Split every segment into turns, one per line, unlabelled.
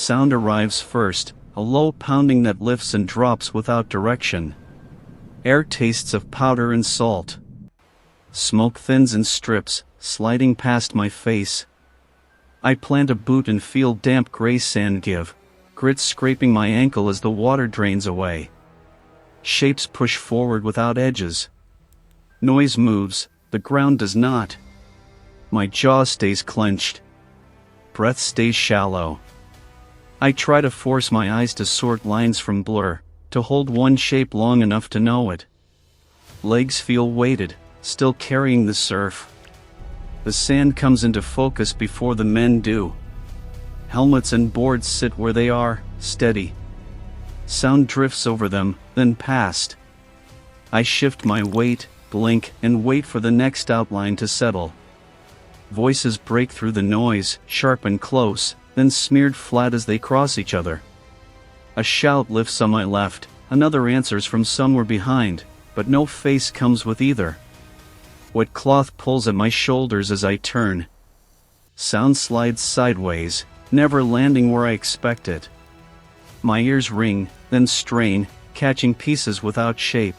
Sound arrives first, a low pounding that lifts and drops without direction. Air tastes of powder and salt. Smoke thins in strips, sliding past my face. I plant a boot and feel damp gray sand give, grit scraping my ankle as the water drains away. Shapes push forward without edges. Noise moves, the ground does not. My jaw stays clenched. Breath stays shallow. I try to force my eyes to sort lines from blur, to hold one shape long enough to know it. Legs feel weighted, still carrying the surf. The sand comes into focus before the men do. Helmets and boards sit where they are, steady. Sound drifts over them, then past. I shift my weight, blink, and wait for the next outline to settle. Voices break through the noise, sharp and close, then smeared flat as they cross each other. A shout lifts on my left, another answers from somewhere behind, but no face comes with either. Wet cloth pulls at my shoulders as I turn. Sound slides sideways, never landing where I expect it. My ears ring, then strain, catching pieces without shape.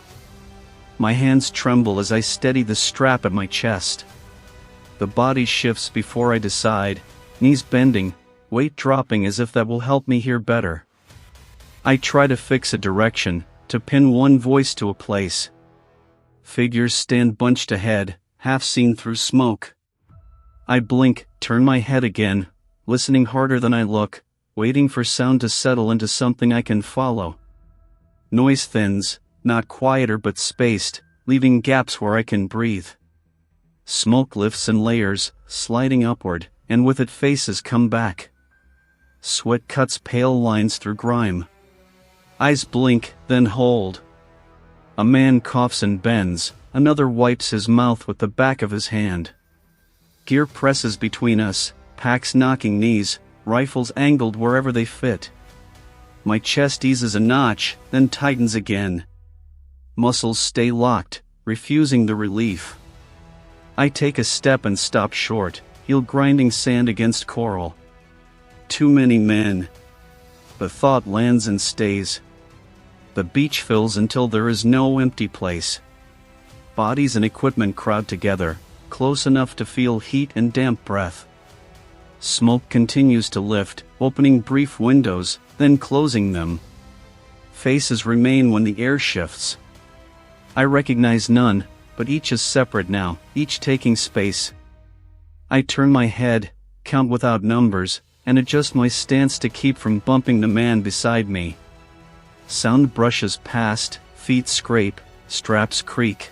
My hands tremble as I steady the strap at my chest. The body shifts before I decide, knees bending, weight dropping as if that will help me hear better. I try to fix a direction, to pin one voice to a place. Figures stand bunched ahead, half seen through smoke. I blink, turn my head again, listening harder than I look, waiting for sound to settle into something I can follow. Noise thins, not quieter but spaced, leaving gaps where I can breathe. Smoke lifts in layers, sliding upward, and with it faces come back. Sweat cuts pale lines through grime. Eyes blink, then hold. A man coughs and bends, another wipes his mouth with the back of his hand. Gear presses between us, packs knocking knees, rifles angled wherever they fit. My chest eases a notch, then tightens again. Muscles stay locked, refusing the relief. I take a step and stop short, heel grinding sand against coral. Too many men. The thought lands and stays. The beach fills until there is no empty place. Bodies and equipment crowd together, close enough to feel heat and damp breath. Smoke continues to lift, opening brief windows, then closing them. Faces remain when the air shifts. I recognize none, but each is separate now, each taking space. I turn my head, count without numbers, and adjust my stance to keep from bumping the man beside me. Sound brushes past, feet scrape, straps creak.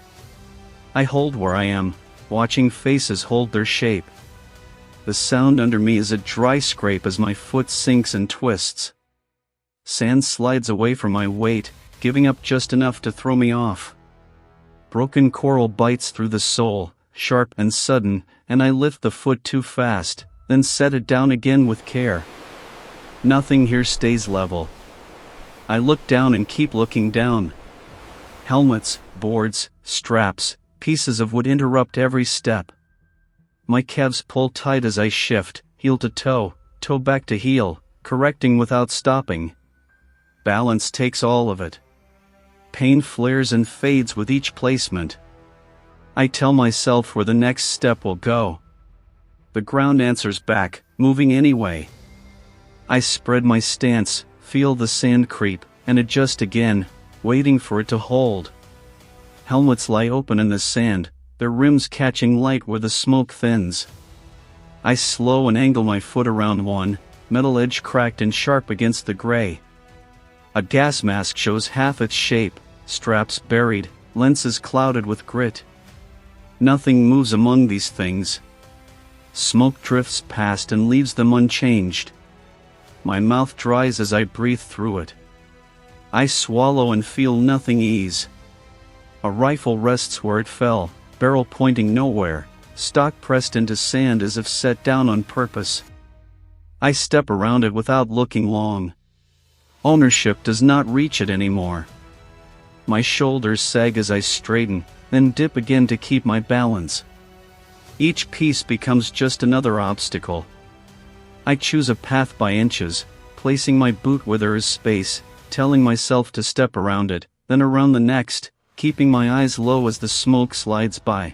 I hold where I am, watching faces hold their shape. The sound under me is a dry scrape as my foot sinks and twists. Sand slides away from my weight, giving up just enough to throw me off. Broken coral bites through the sole, sharp and sudden, and I lift the foot too fast, then set it down again with care. Nothing here stays level. I look down and keep looking down. Helmets, boards, straps, pieces of wood interrupt every step. My calves pull tight as I shift, heel to toe back to heel, correcting without stopping. Balance takes all of it. Pain flares and fades with each placement. I tell myself where the next step will go. The ground answers back, moving anyway. I spread my stance, feel the sand creep, and adjust again, waiting for it to hold. Helmets lie open in the sand, their rims catching light where the smoke thins. I slow and angle my foot around one, metal edge cracked and sharp against the gray. A gas mask shows half its shape, straps buried, lenses clouded with grit. Nothing moves among these things. Smoke drifts past and leaves them unchanged. My mouth dries as I breathe through it. I swallow and feel nothing ease. A rifle rests where it fell, barrel pointing nowhere, stock pressed into sand as if set down on purpose. I step around it without looking long. Ownership does not reach it anymore. My shoulders sag as I straighten, then dip again to keep my balance. Each piece becomes just another obstacle. I choose a path by inches, placing my boot where there is space, telling myself to step around it, then around the next, keeping my eyes low as the smoke slides by.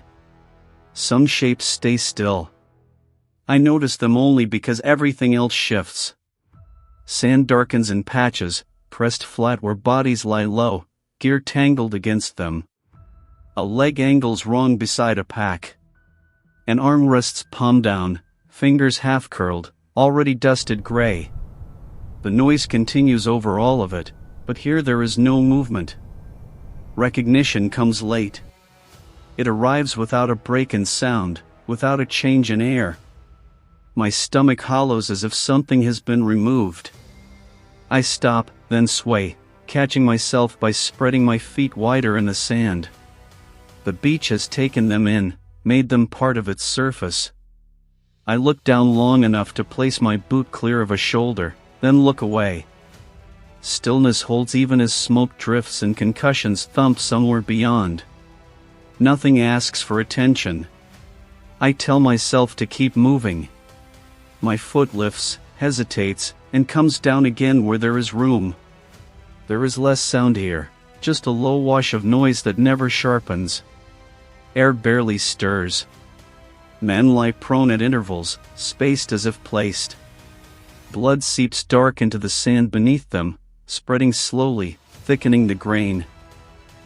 Some shapes stay still. I notice them only because everything else shifts. Sand darkens in patches, pressed flat where bodies lie low, gear tangled against them. A leg angles wrong beside a pack. An arm rests palm down, fingers half-curled, already dusted gray. The noise continues over all of it, but here there is no movement. Recognition comes late. It arrives without a break in sound, without a change in air. My stomach hollows as if something has been removed. I stop, then sway, catching myself by spreading my feet wider in the sand. The beach has taken them in, made them part of its surface. I look down long enough to place my boot clear of a shoulder, then look away. Stillness holds even as smoke drifts and concussions thump somewhere beyond. Nothing asks for attention. I tell myself to keep moving. My foot lifts, hesitates, and comes down again where there is room. There is less sound here, just a low wash of noise that never sharpens. Air barely stirs. Men lie prone at intervals, spaced as if placed. Blood seeps dark into the sand beneath them, spreading slowly, thickening the grain.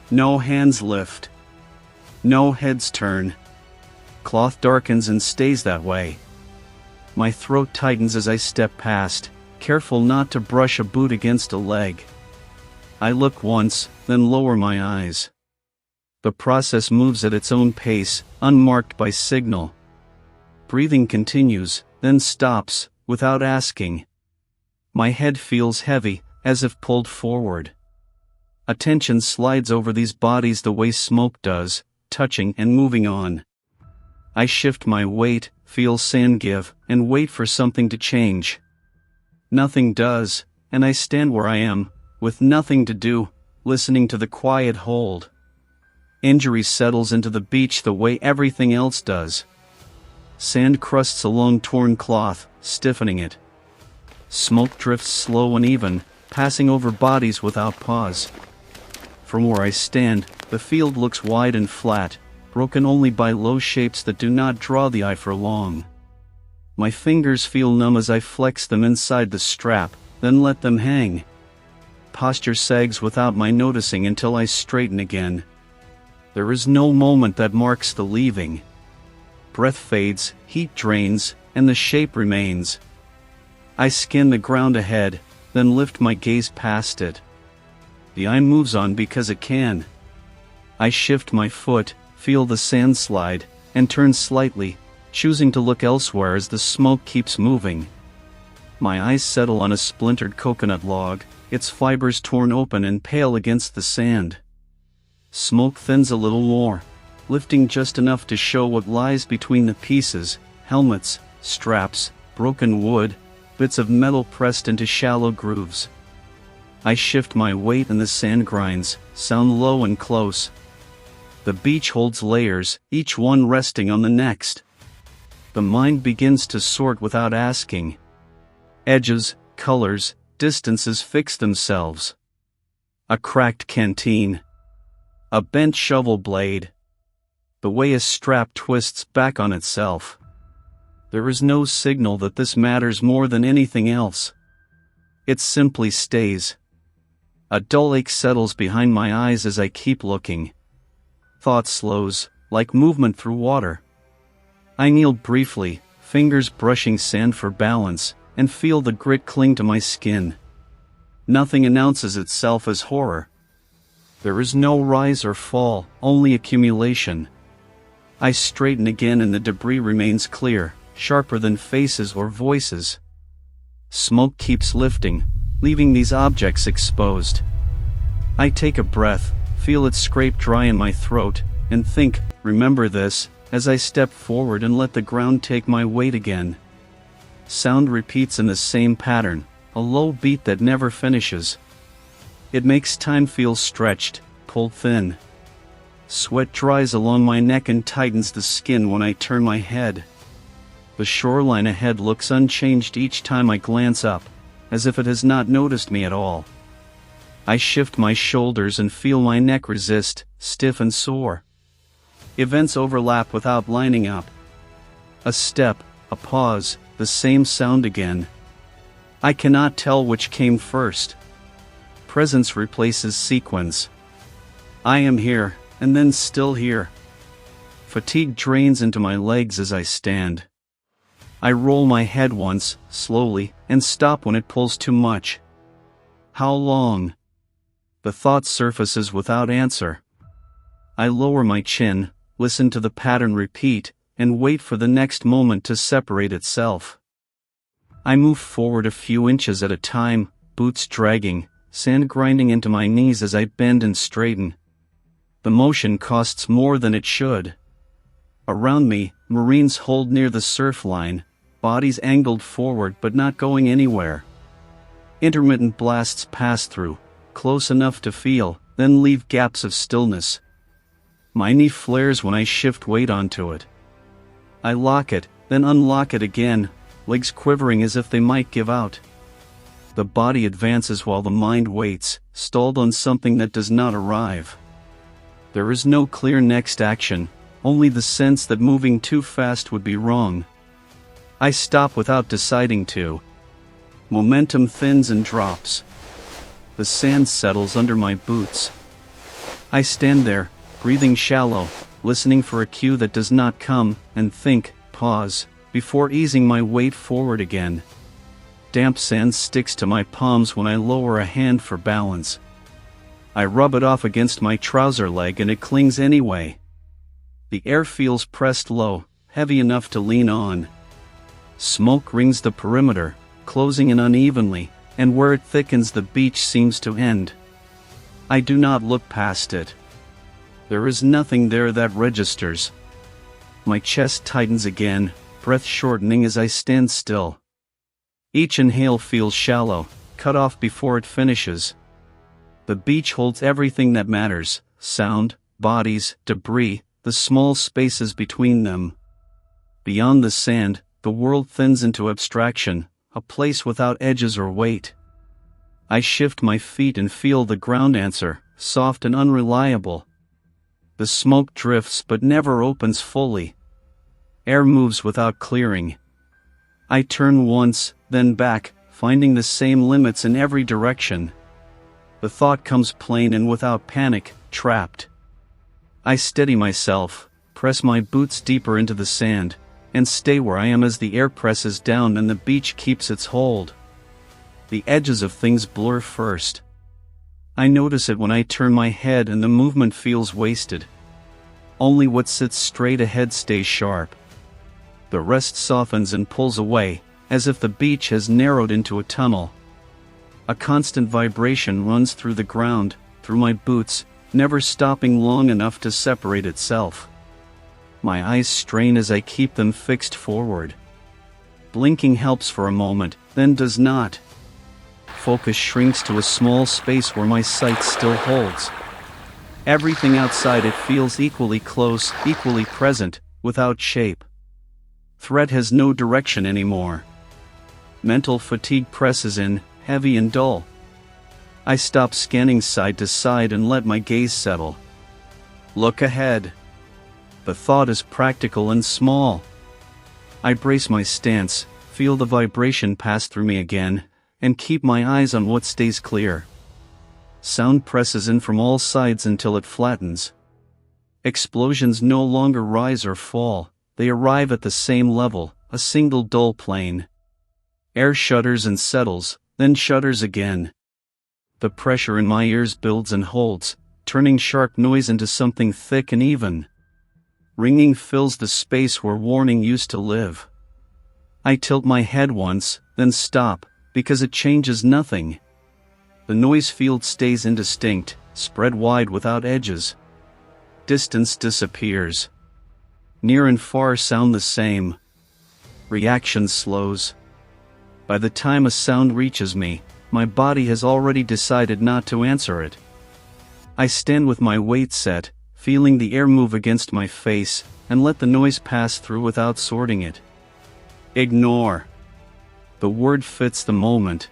No hands lift. No heads turn. Cloth darkens and stays that way. My throat tightens as I step past, careful not to brush a boot against a leg. I look once, then lower my eyes. The process moves at its own pace, unmarked by signal. Breathing continues, then stops, without asking. My head feels heavy, as if pulled forward. Attention slides over these bodies the way smoke does, touching and moving on. I shift my weight, feel sand give, and wait for something to change. Nothing does, and I stand where I am, with nothing to do, listening to the quiet hold. Injury settles into the beach the way everything else does. Sand crusts along torn cloth, stiffening it. Smoke drifts slow and even, passing over bodies without pause. From where I stand, the field looks wide and flat, broken only by low shapes that do not draw the eye for long. My fingers feel numb as I flex them inside the strap, then let them hang. Posture sags without my noticing until I straighten again. There is no moment that marks the leaving. Breath fades, heat drains, and the shape remains. I scan the ground ahead, then lift my gaze past it. The eye moves on because it can. I shift my foot, feel the sand slide, and turn slightly, choosing to look elsewhere as the smoke keeps moving. My eyes settle on a splintered coconut log, its fibers torn open and pale against the sand. Smoke thins a little more, lifting just enough to show what lies between the pieces: helmets, straps, broken wood, bits of metal pressed into shallow grooves. I shift my weight and the sand grinds, sound low and close. The beach holds layers, each one resting on the next. The mind begins to sort without asking. Edges, colors, distances fix themselves. A cracked canteen. A bent shovel blade. The way a strap twists back on itself. There is no signal that this matters more than anything else. It simply stays. A dull ache settles behind my eyes as I keep looking. Thought slows, like movement through water. I kneel briefly, fingers brushing sand for balance, and feel the grit cling to my skin. Nothing announces itself as horror. There is no rise or fall, only accumulation. I straighten again and the debris remains clear, sharper than faces or voices. Smoke keeps lifting, leaving these objects exposed. I take a breath, feel it scrape dry in my throat, and think, remember this, as I step forward and let the ground take my weight again. Sound repeats in the same pattern, a low beat that never finishes. It makes time feel stretched, pulled thin. Sweat dries along my neck and tightens the skin when I turn my head. The shoreline ahead looks unchanged each time I glance up, as if it has not noticed me at all. I shift my shoulders and feel my neck resist, stiff and sore. Events overlap without lining up. A step, a pause, the same sound again. I cannot tell which came first. Presence replaces sequence. I am here, and then still here. Fatigue drains into my legs as I stand. I roll my head once, slowly, and stop when it pulls too much. How long? The thought surfaces without answer. I lower my chin, listen to the pattern repeat, and wait for the next moment to separate itself. I move forward a few inches at a time, boots dragging, sand grinding into my knees as I bend and straighten. The motion costs more than it should. Around me, Marines hold near the surf line, bodies angled forward but not going anywhere. Intermittent blasts pass through, close enough to feel, then leave gaps of stillness. My knee flares when I shift weight onto it. I lock it, then unlock it again, legs quivering as if they might give out. The body advances while the mind waits, stalled on something that does not arrive. There is no clear next action, only the sense that moving too fast would be wrong. I stop without deciding to. Momentum thins and drops. The sand settles under my boots. I stand there, breathing shallow, listening for a cue that does not come, and think, pause, before easing my weight forward again. Damp sand sticks to my palms when I lower a hand for balance. I rub it off against my trouser leg and it clings anyway. The air feels pressed low, heavy enough to lean on. Smoke rings the perimeter, closing in unevenly, and where it thickens the beach seems to end. I do not look past it. There is nothing there that registers. My chest tightens again, breath shortening as I stand still. Each inhale feels shallow, cut off before it finishes. The beach holds everything that matters: sound, bodies, debris, the small spaces between them. Beyond the sand, the world thins into abstraction, a place without edges or weight. I shift my feet and feel the ground answer, soft and unreliable. The smoke drifts but never opens fully. Air moves without clearing. I turn once, then back, finding the same limits in every direction. The thought comes plain and without panic, trapped. I steady myself, press my boots deeper into the sand, and stay where I am as the air presses down and the beach keeps its hold. The edges of things blur first. I notice it when I turn my head and the movement feels wasted. Only what sits straight ahead stays sharp. The rest softens and pulls away, as if the beach has narrowed into a tunnel. A constant vibration runs through the ground, through my boots, never stopping long enough to separate itself. My eyes strain as I keep them fixed forward. Blinking helps for a moment, then does not. Focus shrinks to a small space where my sight still holds. Everything outside it feels equally close, equally present, without shape. Threat has no direction anymore. Mental fatigue presses in, heavy and dull. I stop scanning side to side and let my gaze settle. Look ahead. The thought is practical and small. I brace my stance, feel the vibration pass through me again, and keep my eyes on what stays clear. Sound presses in from all sides until it flattens. Explosions no longer rise or fall, they arrive at the same level, a single dull plane. Air shudders and settles, then shudders again. The pressure in my ears builds and holds, turning sharp noise into something thick and even. Ringing fills the space where warning used to live. I tilt my head once, then stop, because it changes nothing. The noise field stays indistinct, spread wide without edges. Distance disappears. Near and far sound the same. Reaction slows. By the time a sound reaches me, my body has already decided not to answer it. I stand with my weight set, feeling the air move against my face, and let the noise pass through without sorting it. Ignore. The word fits the moment.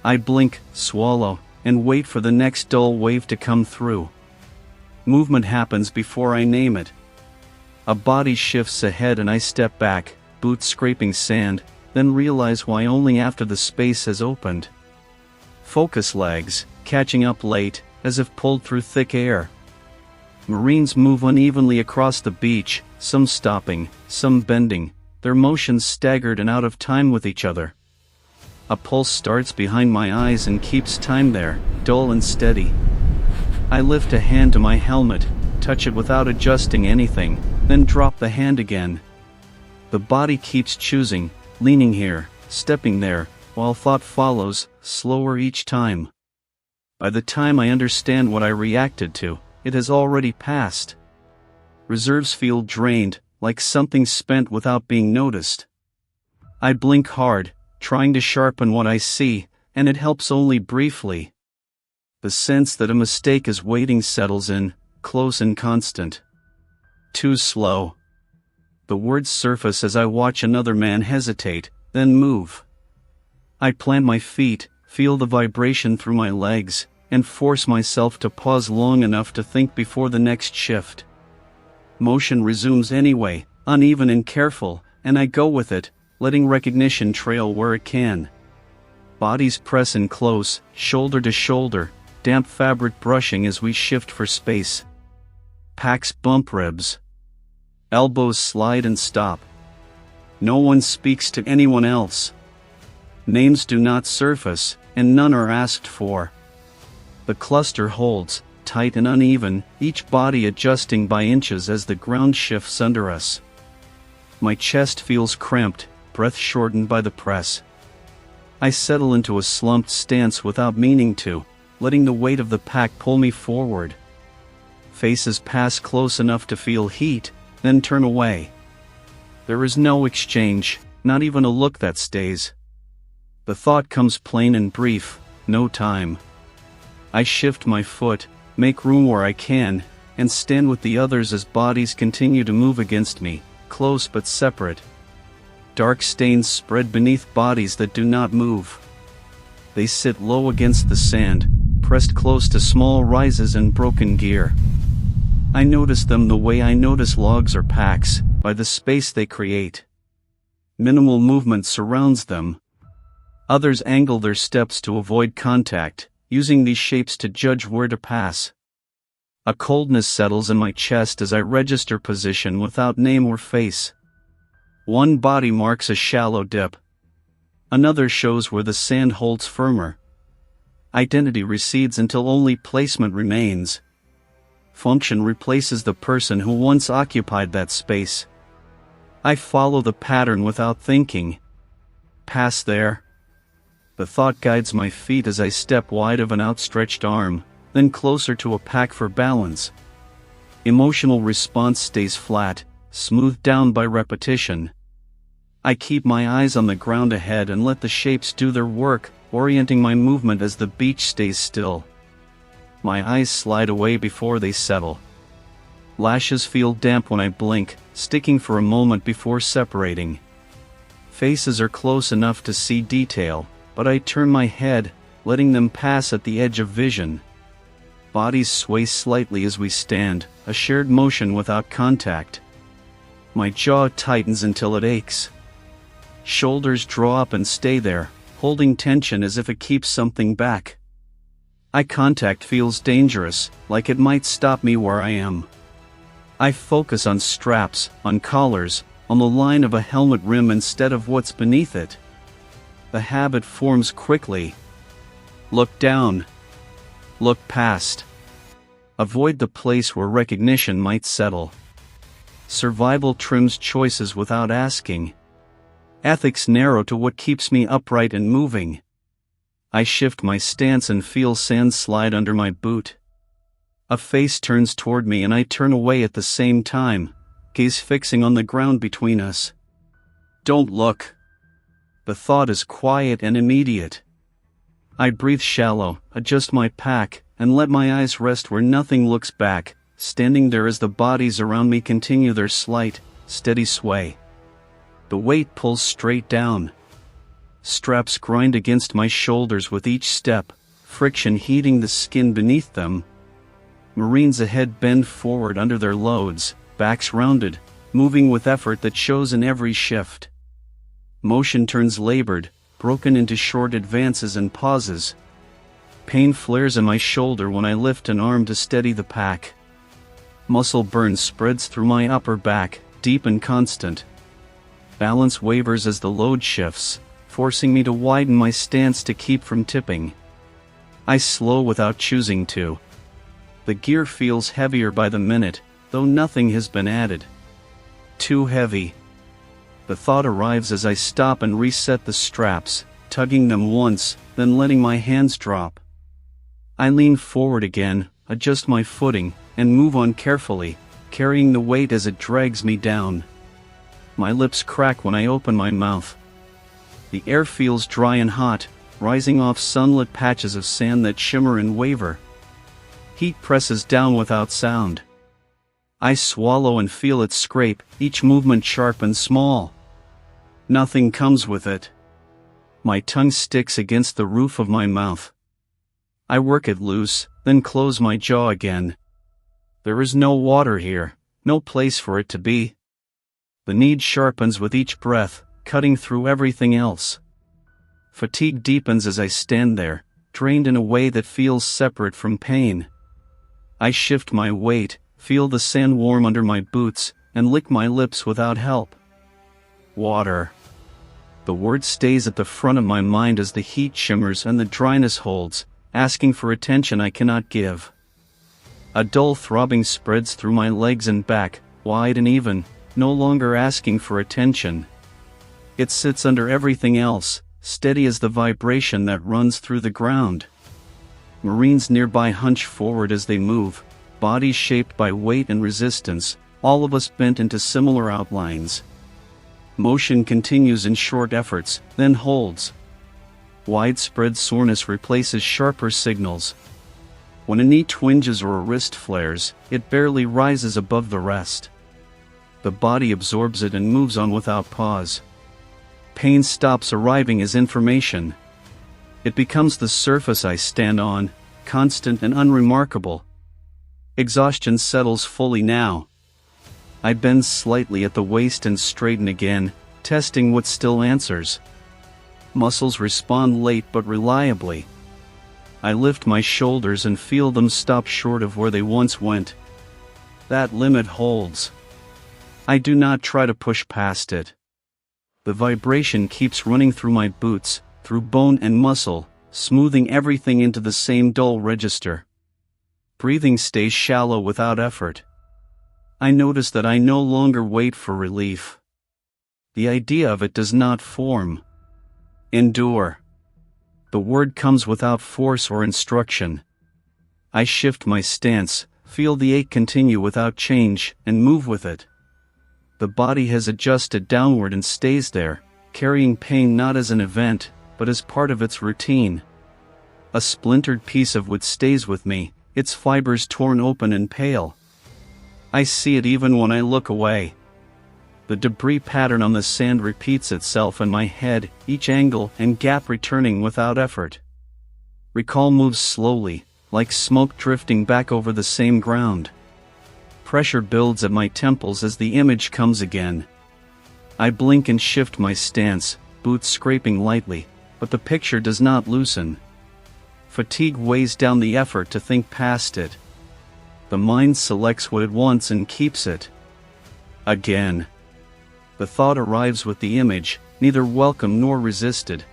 I blink, swallow, and wait for the next dull wave to come through. Movement happens before I name it. A body shifts ahead and I step back, boots scraping sand, then realize why only after the space has opened. Focus lags, catching up late, as if pulled through thick air. Marines move unevenly across the beach, some stopping, some bending, their motions staggered and out of time with each other. A pulse starts behind my eyes and keeps time there, dull and steady. I lift a hand to my helmet, touch it without adjusting anything, then drop the hand again. The body keeps choosing, leaning here, stepping there, while thought follows, slower each time. By the time I understand what I reacted to, it has already passed. Reserves feel drained, like something spent without being noticed. I blink hard, trying to sharpen what I see, and it helps only briefly. The sense that a mistake is waiting settles in, close and constant. Too slow. The words surface as I watch another man hesitate, then move. I plant my feet, feel the vibration through my legs, and force myself to pause long enough to think before the next shift. Motion resumes anyway, uneven and careful, and I go with it, letting recognition trail where it can. Bodies press in close, shoulder to shoulder, damp fabric brushing as we shift for space. Packs bump ribs. Elbows slide and stop. No one speaks to anyone else. Names do not surface, and none are asked for. The cluster holds, tight and uneven, each body adjusting by inches as the ground shifts under us. My chest feels cramped, breath shortened by the press. I settle into a slumped stance without meaning to, letting the weight of the pack pull me forward. Faces pass close enough to feel heat, then turn away. There is no exchange, not even a look that stays. The thought comes plain and brief, no time. I shift my foot, make room where I can, and stand with the others as bodies continue to move against me, close but separate. Dark stains spread beneath bodies that do not move. They sit low against the sand, pressed close to small rises and broken gear. I notice them the way I notice logs or packs, by the space they create. Minimal movement surrounds them. Others angle their steps to avoid contact, using these shapes to judge where to pass. A coldness settles in my chest as I register position without name or face. One body marks a shallow dip. Another shows where the sand holds firmer. Identity recedes until only placement remains. Function replaces the person who once occupied that space. I follow the pattern without thinking. Pass there. The thought guides my feet as I step wide of an outstretched arm, then closer to a pack for balance. Emotional response stays flat, smoothed down by repetition. I keep my eyes on the ground ahead and let the shapes do their work, orienting my movement as the beach stays still. My eyes slide away before they settle. Lashes feel damp when I blink, sticking for a moment before separating. Faces are close enough to see detail, but I turn my head, letting them pass at the edge of vision. Bodies sway slightly as we stand, a shared motion without contact. My jaw tightens until it aches. Shoulders draw up and stay there, holding tension as if it keeps something back. Eye contact feels dangerous, like it might stop me where I am. I focus on straps, on collars, on the line of a helmet rim instead of what's beneath it. The habit forms quickly. Look down. Look past. Avoid the place where recognition might settle. Survival trims choices without asking. Ethics narrow to what keeps me upright and moving. I shift my stance and feel sand slide under my boot. A face turns toward me and I turn away at the same time, gaze fixing on the ground between us. Don't look. The thought is quiet and immediate. I breathe shallow, adjust my pack, and let my eyes rest where nothing looks back, standing there as the bodies around me continue their slight, steady sway. The weight pulls straight down. Straps grind against my shoulders with each step, friction heating the skin beneath them. Marines ahead bend forward under their loads, backs rounded, moving with effort that shows in every shift. Motion turns labored, broken into short advances and pauses. Pain flares in my shoulder when I lift an arm to steady the pack. Muscle burn spreads through my upper back, deep and constant. Balance wavers as the load shifts, forcing me to widen my stance to keep from tipping. I slow without choosing to. The gear feels heavier by the minute, though nothing has been added. Too heavy. The thought arrives as I stop and reset the straps, tugging them once, then letting my hands drop. I lean forward again, adjust my footing, and move on carefully, carrying the weight as it drags me down. My lips crack when I open my mouth. The air feels dry and hot, rising off sunlit patches of sand that shimmer and waver. Heat presses down without sound. I swallow and feel it scrape, each movement sharp and small. Nothing comes with it. My tongue sticks against the roof of my mouth. I work it loose, then close my jaw again. There is no water here, no place for it to be. The need sharpens with each breath, cutting through everything else. Fatigue deepens as I stand there, drained in a way that feels separate from pain. I shift my weight, feel the sand warm under my boots, and lick my lips without help. Water. The word stays at the front of my mind as the heat shimmers and the dryness holds, asking for attention I cannot give. A dull throbbing spreads through my legs and back, wide and even, no longer asking for attention. It sits under everything else, steady as the vibration that runs through the ground. Marines nearby hunch forward as they move, bodies shaped by weight and resistance, all of us bent into similar outlines. Motion continues in short efforts, then holds. Widespread soreness replaces sharper signals. When a knee twinges or a wrist flares, it barely rises above the rest. The body absorbs it and moves on without pause. Pain stops arriving as information. It becomes the surface I stand on, constant and unremarkable. Exhaustion settles fully now. I bend slightly at the waist and straighten again, testing what still answers. Muscles respond late but reliably. I lift my shoulders and feel them stop short of where they once went. That limit holds. I do not try to push past it. The vibration keeps running through my boots, through bone and muscle, smoothing everything into the same dull register. Breathing stays shallow without effort. I notice that I no longer wait for relief. The idea of it does not form. Endure. The word comes without force or instruction. I shift my stance, feel the ache continue without change, and move with it. The body has adjusted downward and stays there, carrying pain not as an event, but as part of its routine. A splintered piece of wood stays with me, its fibers torn open and pale. I see it even when I look away. The debris pattern on the sand repeats itself in my head, each angle and gap returning without effort. Recall moves slowly, like smoke drifting back over the same ground. Pressure builds at my temples as the image comes again. I blink and shift my stance, boots scraping lightly, but the picture does not loosen. Fatigue weighs down the effort to think past it. The mind selects what it wants and keeps it. Again. The thought arrives with the image, neither welcome nor resisted.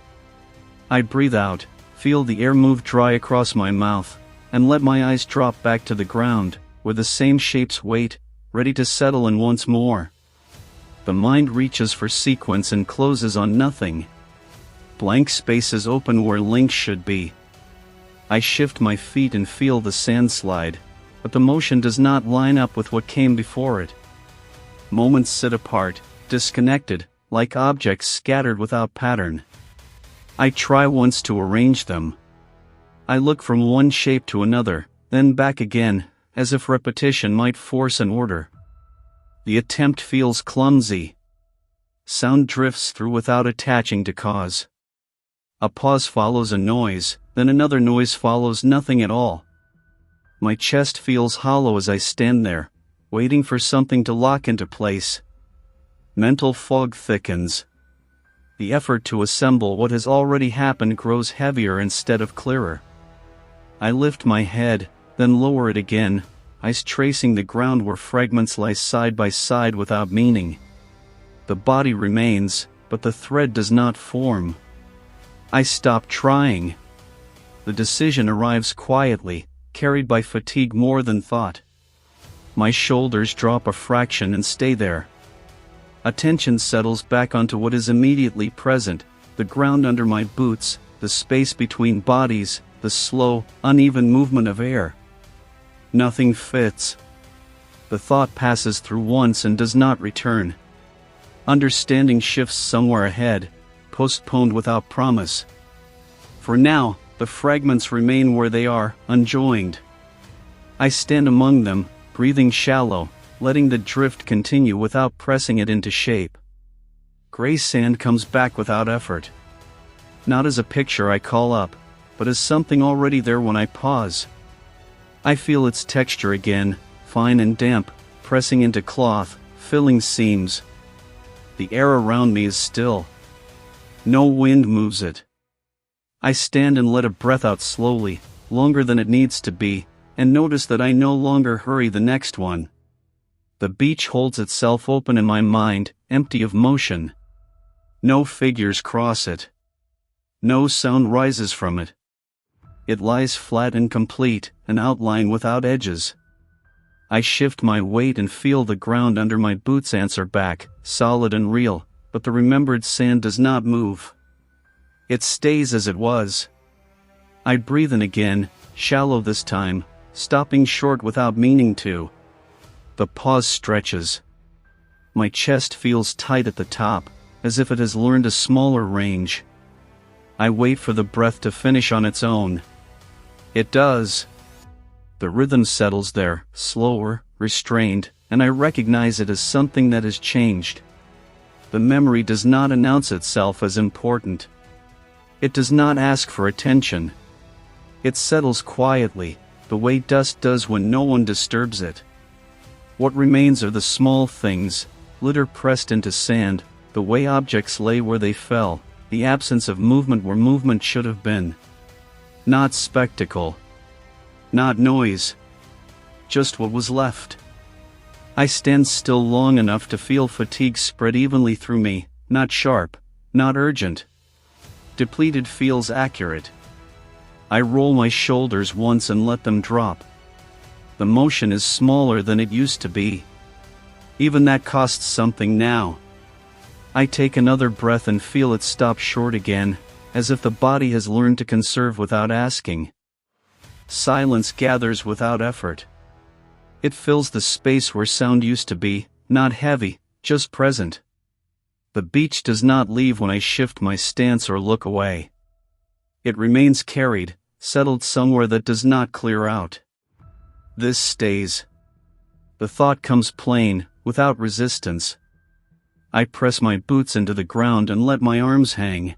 I breathe out, feel the air move dry across my mouth, and let my eyes drop back to the ground, where the same shapes wait, ready to settle in once more. The mind reaches for sequence and closes on nothing. Blank spaces open where links should be. I shift my feet and feel the sand slide, but the motion does not line up with what came before it. Moments sit apart, disconnected, like objects scattered without pattern. I try once to arrange them. I look from one shape to another, then back again, as if repetition might force an order. The attempt feels clumsy. Sound drifts through without attaching to cause. A pause follows a noise, then another noise follows nothing at all. My chest feels hollow as I stand there, waiting for something to lock into place. Mental fog thickens. The effort to assemble what has already happened grows heavier instead of clearer. I lift my head, then lower it again, eyes tracing the ground where fragments lie side by side without meaning. The body remains, but the thread does not form. I stop trying. The decision arrives quietly, carried by fatigue more than thought. My shoulders drop a fraction and stay there. Attention settles back onto what is immediately present, the ground under my boots, the space between bodies, the slow, uneven movement of air. Nothing fits. The thought passes through once and does not return. Understanding shifts somewhere ahead, postponed without promise. For now, the fragments remain where they are, unjoined. I stand among them, breathing shallow, letting the drift continue without pressing it into shape. Gray sand comes back without effort. Not as a picture I call up, but as something already there when I pause. I feel its texture again, fine and damp, pressing into cloth, filling seams. The air around me is still. No wind moves it. I stand and let a breath out slowly, longer than it needs to be, and notice that I no longer hurry the next one. The beach holds itself open in my mind, empty of motion. No figures cross it. No sound rises from it. It lies flat and complete, an outline without edges. I shift my weight and feel the ground under my boots answer back, solid and real, but the remembered sand does not move. It stays as it was. I breathe in again, shallow this time, stopping short without meaning to. The pause stretches. My chest feels tight at the top, as if it has learned a smaller range. I wait for the breath to finish on its own. It does. The rhythm settles there, slower, restrained, and I recognize it as something that has changed. The memory does not announce itself as important. It does not ask for attention. It settles quietly, the way dust does when no one disturbs it. What remains are the small things, litter pressed into sand, the way objects lay where they fell, the absence of movement where movement should have been. Not spectacle. Not noise. Just what was left. I stand still long enough to feel fatigue spread evenly through me, not sharp, not urgent. Depleted feels accurate. I roll my shoulders once and let them drop. The motion is smaller than it used to be. Even that costs something now. I take another breath and feel it stop short again, as if the body has learned to conserve without asking. Silence gathers without effort. It fills the space where sound used to be, not heavy, just present. The beach does not leave when I shift my stance or look away. It remains carried, settled somewhere that does not clear out. This stays. The thought comes plain, without resistance. I press my boots into the ground and let my arms hang.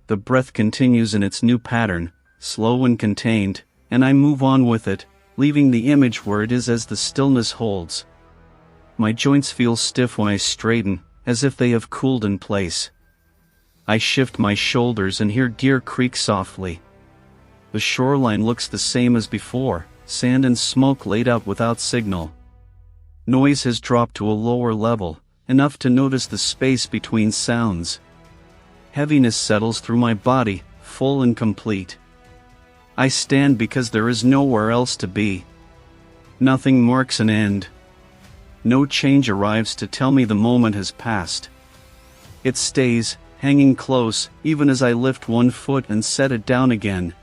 The breath continues in its new pattern, slow and contained, and I move on with it, leaving the image where it is as the stillness holds. My joints feel stiff when I straighten, as if they have cooled in place. I shift my shoulders and hear gear creak softly. The shoreline looks the same as before, sand and smoke laid out without signal. Noise has dropped to a lower level, enough to notice the space between sounds. Heaviness settles through my body, full and complete. I stand because there is nowhere else to be. Nothing marks an end. No change arrives to tell me the moment has passed. It stays, hanging close, even as I lift one foot and set it down again.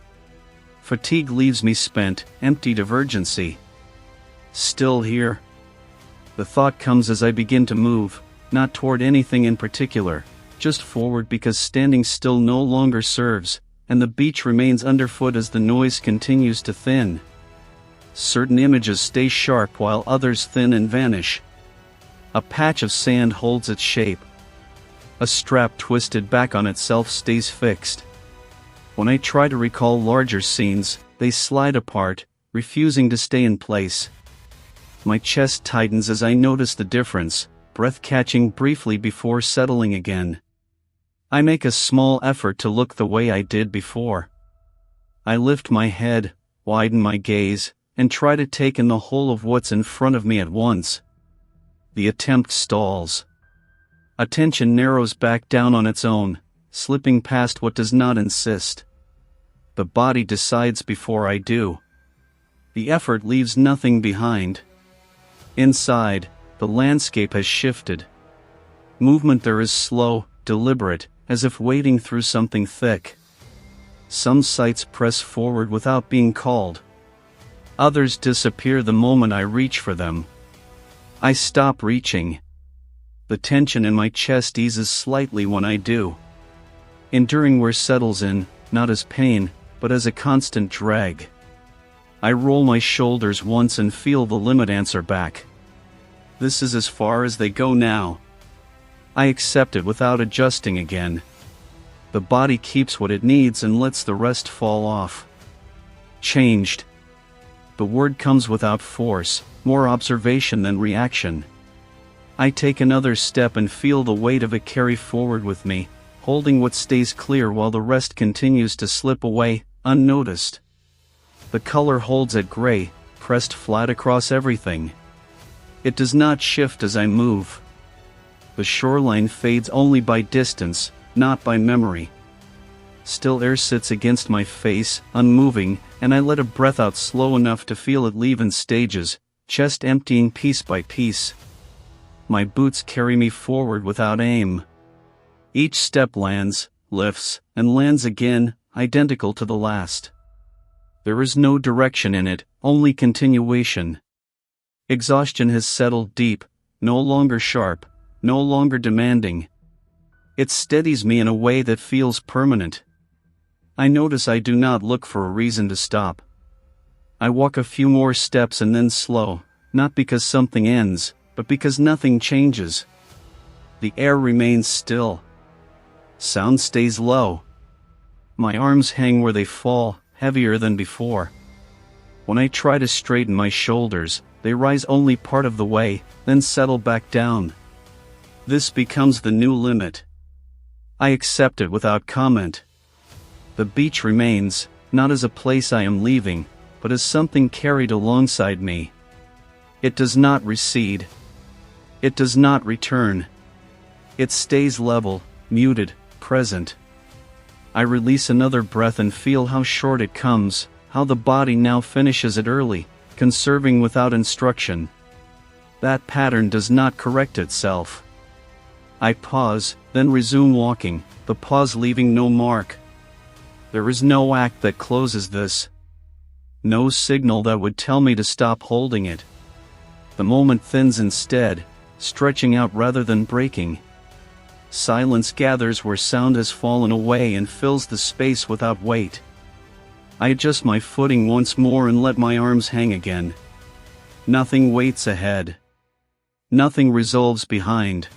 Fatigue leaves me spent, emptied of urgency. Still here. The thought comes as I begin to move, not toward anything in particular, just forward because standing still no longer serves, and the beach remains underfoot as the noise continues to thin. Certain images stay sharp while others thin and vanish. A patch of sand holds its shape. A strap twisted back on itself stays fixed. When I try to recall larger scenes, they slide apart, refusing to stay in place. My chest tightens as I notice the difference, breath catching briefly before settling again. I make a small effort to look the way I did before. I lift my head, widen my gaze, and try to take in the whole of what's in front of me at once. The attempt stalls. Attention narrows back down on its own, slipping past what does not insist. The body decides before I do. The effort leaves nothing behind. Inside, the landscape has shifted. Movement there is slow, deliberate, as if wading through something thick. Some sights press forward without being called. Others disappear the moment I reach for them. I stop reaching. The tension in my chest eases slightly when I do. Enduring wear settles in, not as pain, but as a constant drag. I roll my shoulders once and feel the limit answer back. This is as far as they go now. I accept it without adjusting again. The body keeps what it needs and lets the rest fall off. Changed. The word comes without force, more observation than reaction. I take another step and feel the weight of it carry forward with me, holding what stays clear while the rest continues to slip away, unnoticed. The color holds at gray, pressed flat across everything. It does not shift as I move. The shoreline fades only by distance, not by memory. Still air sits against my face, unmoving, and I let a breath out slow enough to feel it leave in stages, chest emptying piece by piece. My boots carry me forward without aim. Each step lands, lifts, and lands again, identical to the last. There is no direction in it, only continuation. Exhaustion has settled deep, no longer sharp, no longer demanding. It steadies me in a way that feels permanent. I notice I do not look for a reason to stop. I walk a few more steps and then slow, not because something ends, but because nothing changes. The air remains still. Sound stays low. My arms hang where they fall, heavier than before. When I try to straighten my shoulders, they rise only part of the way, then settle back down. This becomes the new limit. I accept it without comment. The beach remains, not as a place I am leaving, but as something carried alongside me. It does not recede. It does not return. It stays level, muted, present. I release another breath and feel how short it comes, how the body now finishes it early, conserving without instruction. That pattern does not correct itself. I pause, then resume walking, the pause leaving no mark. There is no act that closes this. No signal that would tell me to stop holding it. The moment thins instead, stretching out rather than breaking. Silence gathers where sound has fallen away and fills the space without weight. I adjust my footing once more and let my arms hang again. Nothing waits ahead. Nothing resolves behind.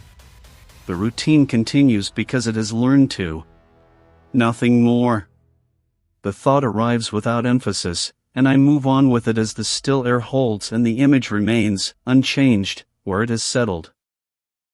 The routine continues because it has learned to. Nothing more. The thought arrives without emphasis, and I move on with it as the still air holds and the image remains, unchanged, where it has settled.